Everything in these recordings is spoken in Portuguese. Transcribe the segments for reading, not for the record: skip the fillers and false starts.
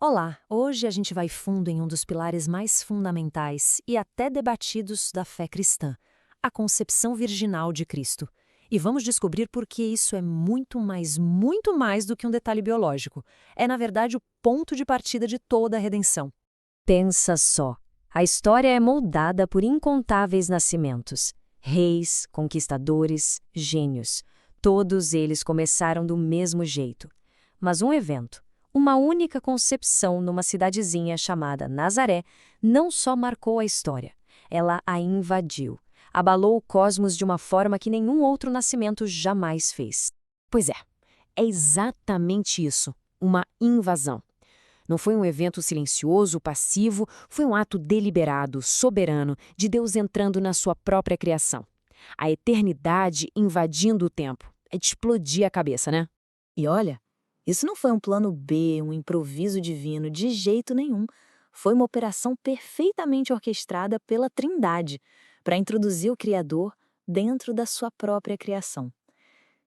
Olá, hoje a gente vai fundo em um dos pilares mais fundamentais e até debatidos da fé cristã, a concepção virginal de Cristo. E vamos descobrir por que isso é muito mais do que um detalhe biológico. É, na verdade, o ponto de partida de toda a redenção. Pensa só, a história é moldada por incontáveis nascimentos. Reis, conquistadores, gênios. Todos eles começaram do mesmo jeito. Mas um evento, uma única concepção numa cidadezinha chamada Nazaré, não só marcou a história, ela a invadiu. Abalou o cosmos de uma forma que nenhum outro nascimento jamais fez. Pois é exatamente isso, uma invasão. Não foi um evento silencioso, passivo, foi um ato deliberado, soberano, de Deus entrando na sua própria criação. A eternidade invadindo o tempo. É de explodir a cabeça, né? E olha, isso não foi um plano B, um improviso divino, de jeito nenhum. Foi uma operação perfeitamente orquestrada pela Trindade, para introduzir o Criador dentro da sua própria criação.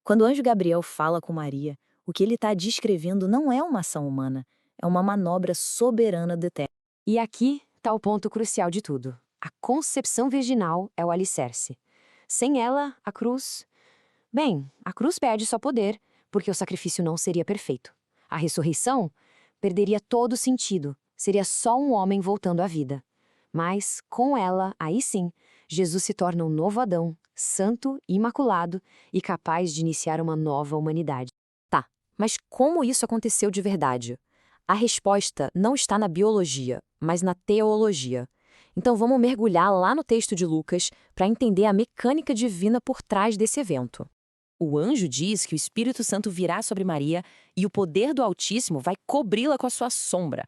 Quando o anjo Gabriel fala com Maria, o que ele está descrevendo não é uma ação humana, é uma manobra soberana do Eterno. E aqui está o ponto crucial de tudo. A concepção virginal é o alicerce. Sem ela, a cruz... Bem, a cruz perde só poder, porque o sacrifício não seria perfeito. A ressurreição perderia todo sentido, seria só um homem voltando à vida. Mas, com ela, aí sim, Jesus se torna um novo Adão, santo, imaculado e capaz de iniciar uma nova humanidade. Tá, mas como isso aconteceu de verdade? A resposta não está na biologia, mas na teologia. Então vamos mergulhar lá no texto de Lucas para entender a mecânica divina por trás desse evento. O anjo diz que o Espírito Santo virá sobre Maria e o poder do Altíssimo vai cobri-la com a sua sombra.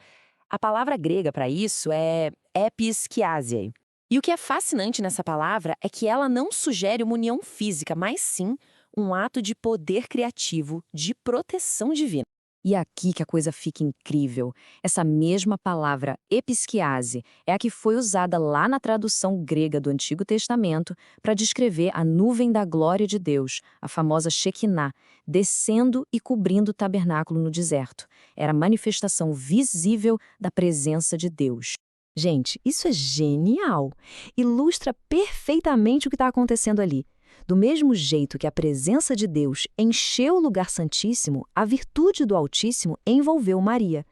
A palavra grega para isso é episkiasie. E o que é fascinante nessa palavra é que ela não sugere uma união física, mas sim um ato de poder criativo, de proteção divina. E é aqui que a coisa fica incrível. Essa mesma palavra, episkiase, é a que foi usada lá na tradução grega do Antigo Testamento para descrever a nuvem da glória de Deus, a famosa Shekinah, descendo e cobrindo o tabernáculo no deserto. Era a manifestação visível da presença de Deus. Gente, isso é genial! Ilustra perfeitamente o que está acontecendo ali. Do mesmo jeito que a presença de Deus encheu o lugar santíssimo, a virtude do Altíssimo envolveu Maria.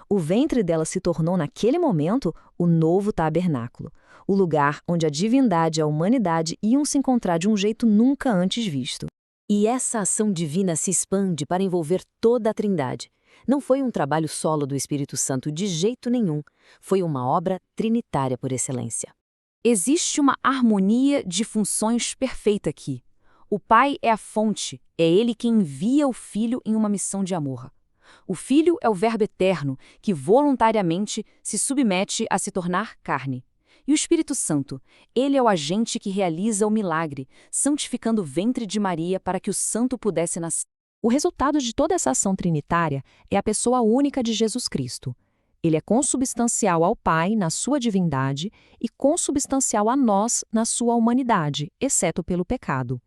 O ventre dela se tornou, naquele momento, o novo tabernáculo, o lugar onde a divindade e a humanidade iam se encontrar de um jeito nunca antes visto. E essa ação divina se expande para envolver toda a Trindade. Não foi um trabalho solo do Espírito Santo de jeito nenhum, foi uma obra trinitária por excelência. Existe uma harmonia de funções perfeita aqui. O Pai é a fonte, é Ele quem envia o Filho em uma missão de amor. O Filho é o Verbo eterno, que voluntariamente se submete a se tornar carne. E o Espírito Santo, ele é o agente que realiza o milagre, santificando o ventre de Maria para que o santo pudesse nascer. O resultado de toda essa ação trinitária é a pessoa única de Jesus Cristo. Ele é consubstancial ao Pai na sua divindade e consubstancial a nós na sua humanidade, exceto pelo pecado.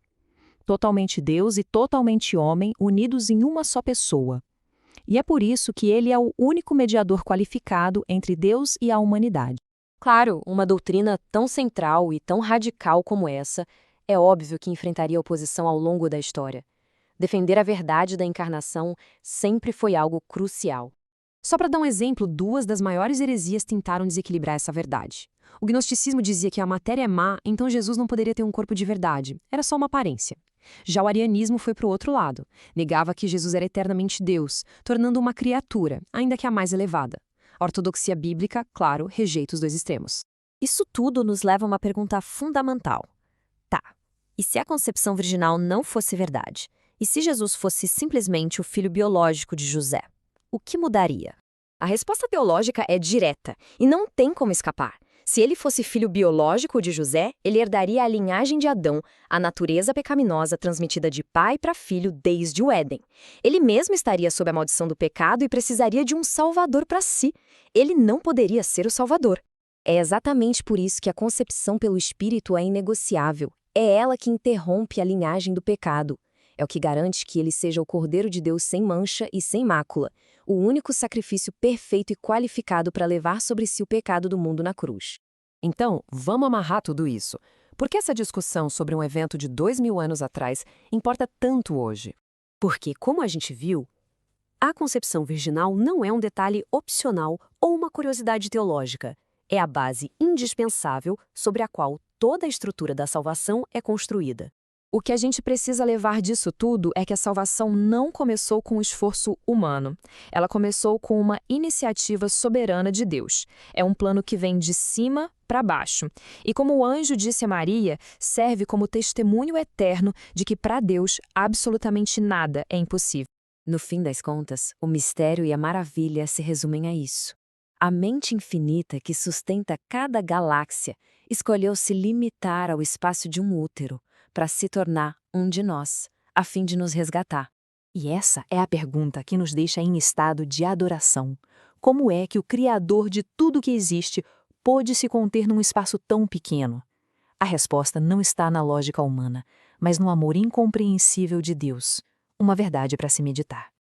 Totalmente Deus e totalmente homem unidos em uma só pessoa. E é por isso que ele é o único mediador qualificado entre Deus e a humanidade. Claro, uma doutrina tão central e tão radical como essa, é óbvio que enfrentaria oposição ao longo da história. Defender a verdade da encarnação sempre foi algo crucial. Só para dar um exemplo, duas das maiores heresias tentaram desequilibrar essa verdade. O gnosticismo dizia que a matéria é má, então Jesus não poderia ter um corpo de verdade. Era só uma aparência. Já o arianismo foi para o outro lado. Negava que Jesus era eternamente Deus, tornando uma criatura, ainda que a mais elevada. A ortodoxia bíblica, claro, rejeita os dois extremos. Isso tudo nos leva a uma pergunta fundamental. Tá, e se a concepção virginal não fosse verdade? E se Jesus fosse simplesmente o filho biológico de José? O que mudaria? A resposta teológica é direta e não tem como escapar. Se ele fosse filho biológico de José, ele herdaria a linhagem de Adão, a natureza pecaminosa transmitida de pai para filho desde o Éden. Ele mesmo estaria sob a maldição do pecado e precisaria de um salvador para si. Ele não poderia ser o salvador. É exatamente por isso que a concepção pelo Espírito é inegociável. É ela que interrompe a linhagem do pecado. É o que garante que ele seja o Cordeiro de Deus sem mancha e sem mácula, o único sacrifício perfeito e qualificado para levar sobre si o pecado do mundo na cruz. Então, vamos amarrar tudo isso. Por que essa discussão sobre um evento de 2000 anos atrás importa tanto hoje? Porque, como a gente viu, a concepção virginal não é um detalhe opcional ou uma curiosidade teológica. É a base indispensável sobre a qual toda a estrutura da salvação é construída. O que a gente precisa levar disso tudo é que a salvação não começou com um esforço humano. Ela começou com uma iniciativa soberana de Deus. É um plano que vem de cima para baixo. E como o anjo disse a Maria, serve como testemunho eterno de que para Deus absolutamente nada é impossível. No fim das contas, o mistério e a maravilha se resumem a isso. A mente infinita que sustenta cada galáxia escolheu se limitar ao espaço de um útero para se tornar um de nós, a fim de nos resgatar. E essa é a pergunta que nos deixa em estado de adoração. Como é que o Criador de tudo que existe pôde se conter num espaço tão pequeno? A resposta não está na lógica humana, mas no amor incompreensível de Deus. Uma verdade para se meditar.